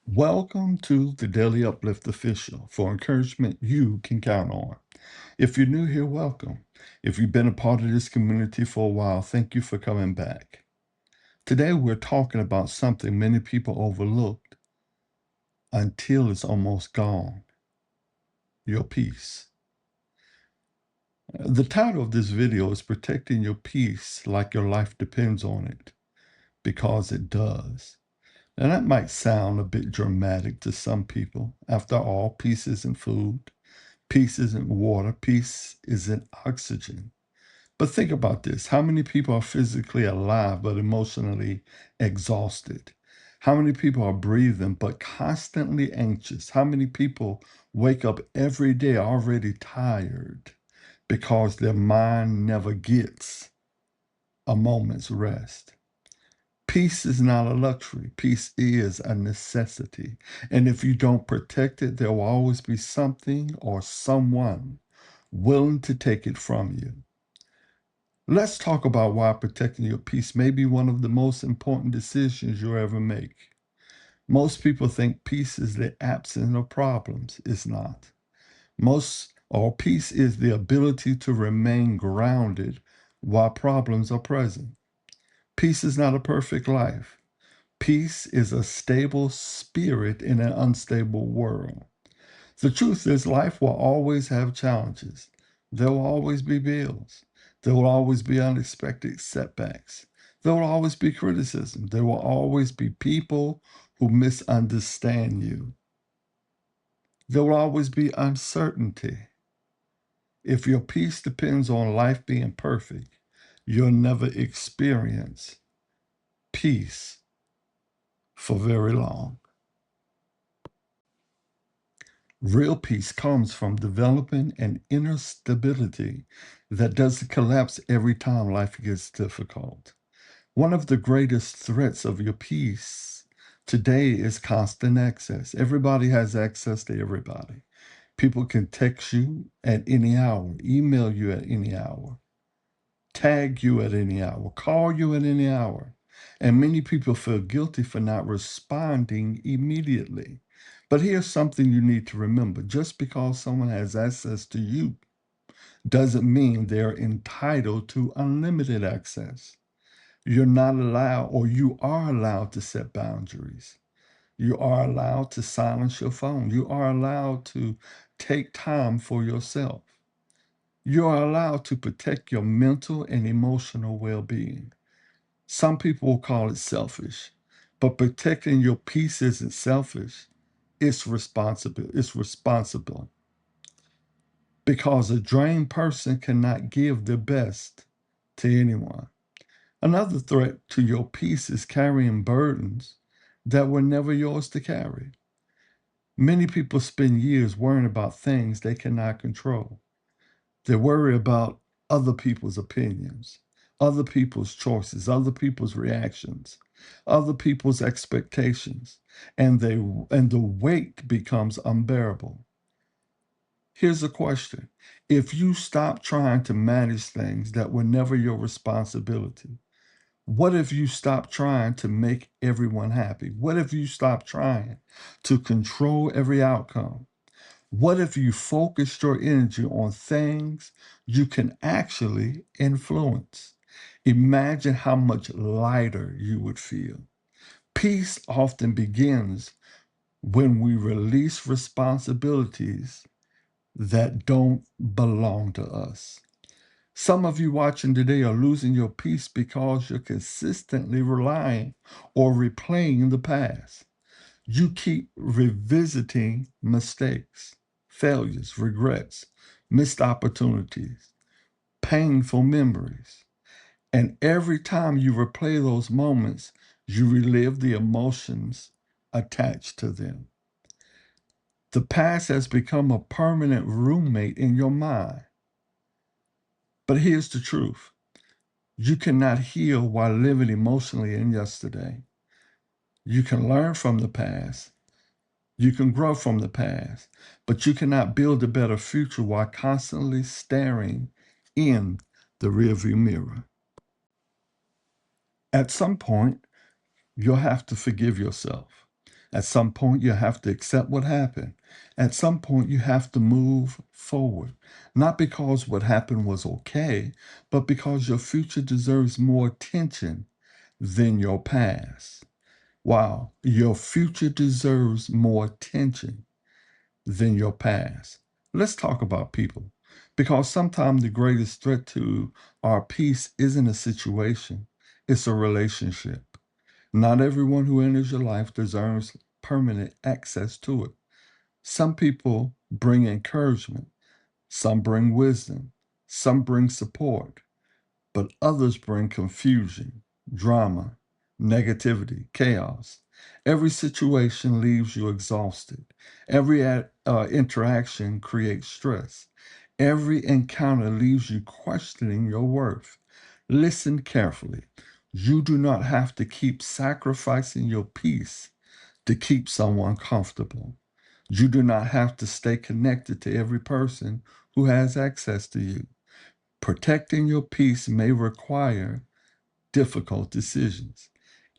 Welcome to the Daily Uplift Official for encouragement you can count on. If you're new here, welcome. If you've been a part of this community for a while, thank you for coming back. Today, we're talking about something many people overlooked until it's almost gone: your peace. The title of this video is Protecting Your Peace Like Your Life Depends on It, because it does. And that might sound a bit dramatic to some people. After all, peace isn't food, peace isn't water, peace isn't oxygen. But think about this. How many people are physically alive but emotionally exhausted? How many people are breathing but constantly anxious? How many people wake up every day already tired because their mind never gets a moment's rest? Peace is not a luxury. Peace is a necessity. And if you don't protect it, there will always be something or someone willing to take it from you. Let's talk about why protecting your peace may be one of the most important decisions you'll ever make. Most people think peace is the absence of problems. It's not. Peace is the ability to remain grounded while problems are present. Peace is not a perfect life. Peace is a stable spirit in an unstable world. The truth is, life will always have challenges. There will always be bills. There will always be unexpected setbacks. There will always be criticism. There will always be people who misunderstand you. There will always be uncertainty. If your peace depends on life being perfect, you'll never experience peace for very long. Real peace comes from developing an inner stability that doesn't collapse every time life gets difficult. One of the greatest threats of your peace today is constant access. Everybody has access to everybody. People can text you at any hour, email you at any hour, tag you at any hour, call you at any hour. And many people feel guilty for not responding immediately. But here's something you need to remember. Just because someone has access to you doesn't mean they're entitled to unlimited access. You're not allowed, or you are allowed, to set boundaries. You are allowed to silence your phone. You are allowed to take time for yourself. You are allowed to protect your mental and emotional well-being. Some people will call it selfish, but protecting your peace isn't selfish. It's responsible. It's responsible. Because a drained person cannot give their best to anyone. Another threat to your peace is carrying burdens that were never yours to carry. Many people spend years worrying about things they cannot control. They worry about other people's opinions, other people's choices, other people's reactions, other people's expectations, and the weight becomes unbearable. Here's a question. If you stop trying to manage things that were never your responsibility, what if you stop trying to make everyone happy? What if you stop trying to control every outcome? What if you focused your energy on things you can actually influence? Imagine how much lighter you would feel. Peace often begins when we release responsibilities that don't belong to us. Some of you watching today are losing your peace because you're consistently relying or replaying the past. You keep revisiting mistakes, failures, regrets, missed opportunities, painful memories. And every time you replay those moments, you relive the emotions attached to them. The past has become a permanent roommate in your mind. But here's the truth. You cannot heal while living emotionally in yesterday. You can learn from the past. You can grow from the past, but you cannot build a better future while constantly staring in the rearview mirror. At some point, you'll have to forgive yourself. At some point, you have to accept what happened. At some point, you have to move forward. Not because what happened was okay, but because your future deserves more attention than your past. Wow, your future deserves more attention than your past. Let's talk about people. Because sometimes the greatest threat to our peace isn't a situation, it's a relationship. Not everyone who enters your life deserves permanent access to it. Some people bring encouragement, some bring wisdom, some bring support, but others bring confusion, drama, negativity, chaos. Every situation leaves you exhausted. Every interaction creates stress. Every encounter leaves you questioning your worth. Listen carefully. You do not have to keep sacrificing your peace to keep someone comfortable. You do not have to stay connected to every person who has access to you. Protecting your peace may require difficult decisions.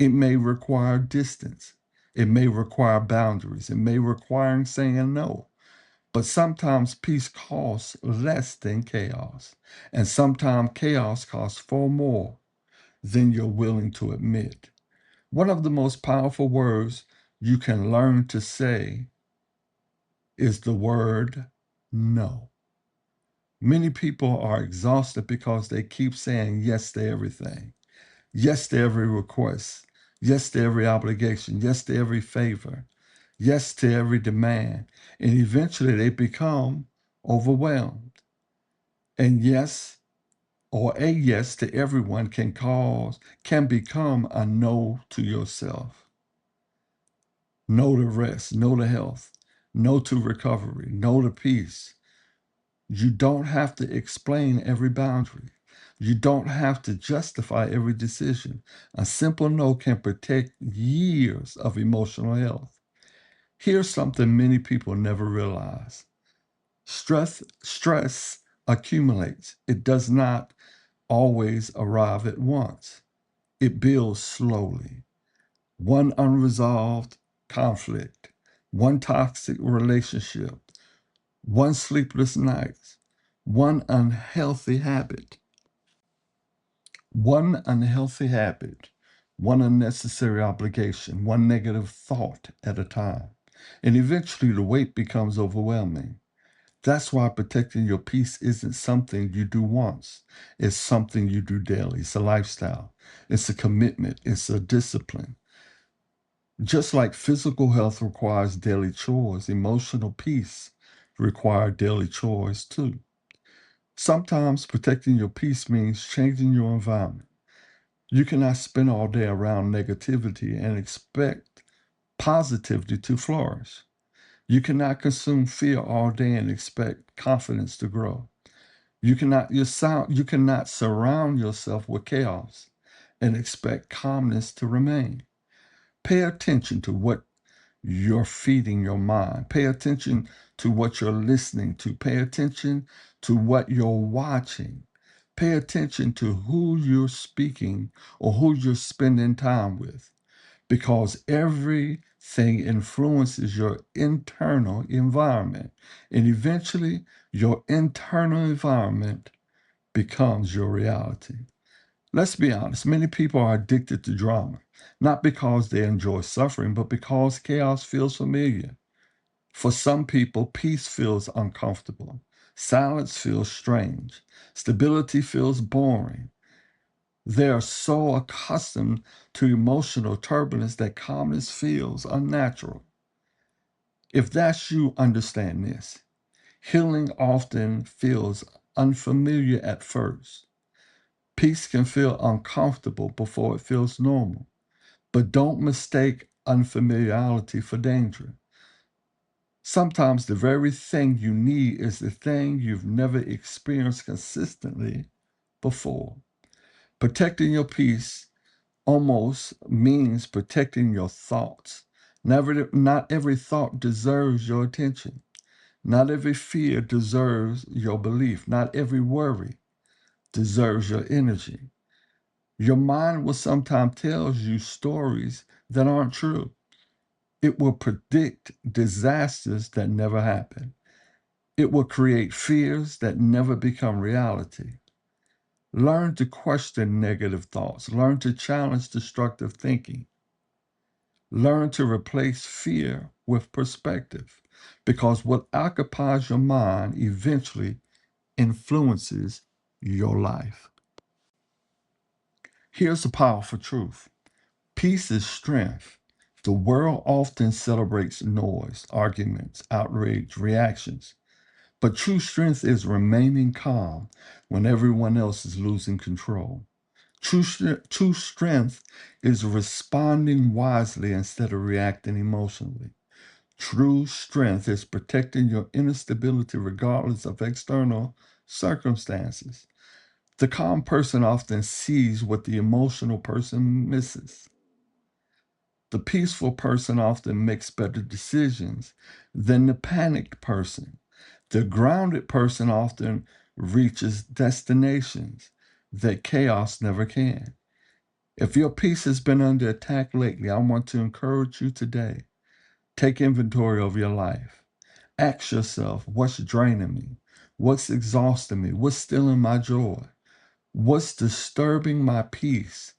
It may require distance. It may require boundaries. It may require saying no. But sometimes peace costs less than chaos. And sometimes chaos costs far more than you're willing to admit. One of the most powerful words you can learn to say is the word no. Many people are exhausted because they keep saying yes to everything. Yes to every request. Yes to every obligation. Yes to every favor. Yes to every demand. And eventually they become overwhelmed. And yes, or a yes to everyone can become a no to yourself. No to rest, no to health, no to recovery, no to peace. You don't have to explain every boundary. You don't have to justify every decision. A simple no can protect years of emotional health. Here's something many people never realize. Stress accumulates. It does not always arrive at once. It builds slowly. One unresolved conflict, one toxic relationship, one sleepless night, one unhealthy habit, one unhealthy habit, one unnecessary obligation, one negative thought at a time. And eventually the weight becomes overwhelming. That's why protecting your peace isn't something you do once. It's something you do daily. It's a lifestyle. It's a commitment. It's a discipline. Just like physical health requires daily chores, emotional peace requires daily chores too. Sometimes protecting your peace means changing your environment. You cannot spend all day around negativity and expect positivity to flourish. You cannot consume fear all day and expect confidence to grow. You cannot surround yourself with chaos and expect calmness to remain. Pay attention to what you're feeding your mind. Pay attention to what you're listening to. Pay attention to what you're watching. Pay attention to who you're speaking or who you're spending time with, because everything influences your internal environment. And eventually, your internal environment becomes your reality. Let's be honest, many people are addicted to drama, not because they enjoy suffering, but because chaos feels familiar. For some people, peace feels uncomfortable, silence feels strange, stability feels boring. They are so accustomed to emotional turbulence that calmness feels unnatural. If that's you, understand this. Healing often feels unfamiliar at first. Peace can feel uncomfortable before it feels normal. But don't mistake unfamiliarity for danger. Sometimes the very thing you need is the thing you've never experienced consistently before. Protecting your peace almost means protecting your thoughts. Not every thought deserves your attention. Not every fear deserves your belief. Not every worry deserves your energy. Your mind will sometimes tell you stories that aren't true. It will predict disasters that never happen. It will create fears that never become reality. Learn to question negative thoughts. Learn to challenge destructive thinking. Learn to replace fear with perspective, because what occupies your mind eventually influences your life. Here's a powerful truth: peace is strength. The world often celebrates noise, arguments, outrage, reactions. But true strength is remaining calm when everyone else is losing control. True strength is responding wisely instead of reacting emotionally. True strength is protecting your inner stability regardless of external circumstances. The calm person often sees what the emotional person misses. The peaceful person often makes better decisions than the panicked person. The grounded person often reaches destinations that chaos never can. If your peace has been under attack lately, I want to encourage you today. Take inventory of your life. Ask yourself, what's draining me? What's exhausting me? What's stealing my joy? What's disturbing my peace?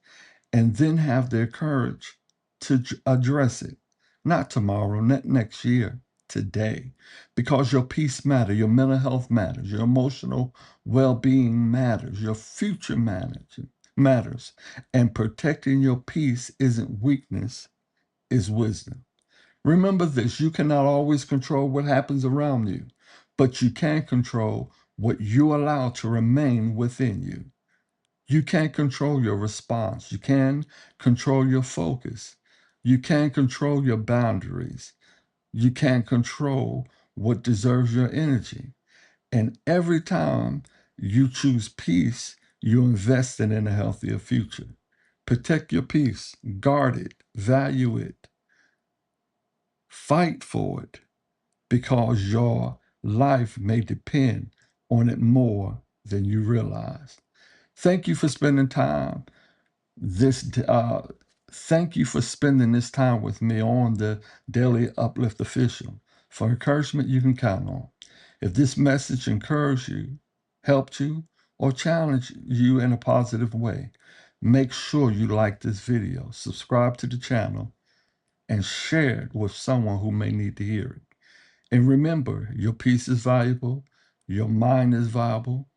And then have the courage to address it. Not tomorrow, not next year, today. Because your peace matters, your mental health matters, your emotional well-being matters, your future matters. And protecting your peace isn't weakness, it's wisdom. Remember this: you cannot always control what happens around you, but you can control what you allow to remain within you. You can't control your response. You can control your focus. You can control your boundaries. You can control what deserves your energy. And every time you choose peace, you're investing in a healthier future. Protect your peace, guard it, value it, fight for it, because your life may depend on it more than you realize. Thank you for spending time this thank you for spending this time with me on the Daily Uplift Official. For encouragement, you can count on. If this message encouraged you, helped you, or challenged you in a positive way, make sure you like this video, subscribe to the channel, and share it with someone who may need to hear it. And remember, your peace is valuable, your mind is valuable,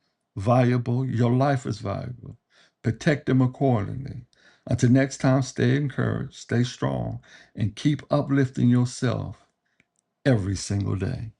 your life is valuable. Protect them accordingly. Until next time, stay encouraged, stay strong, and keep uplifting yourself every single day.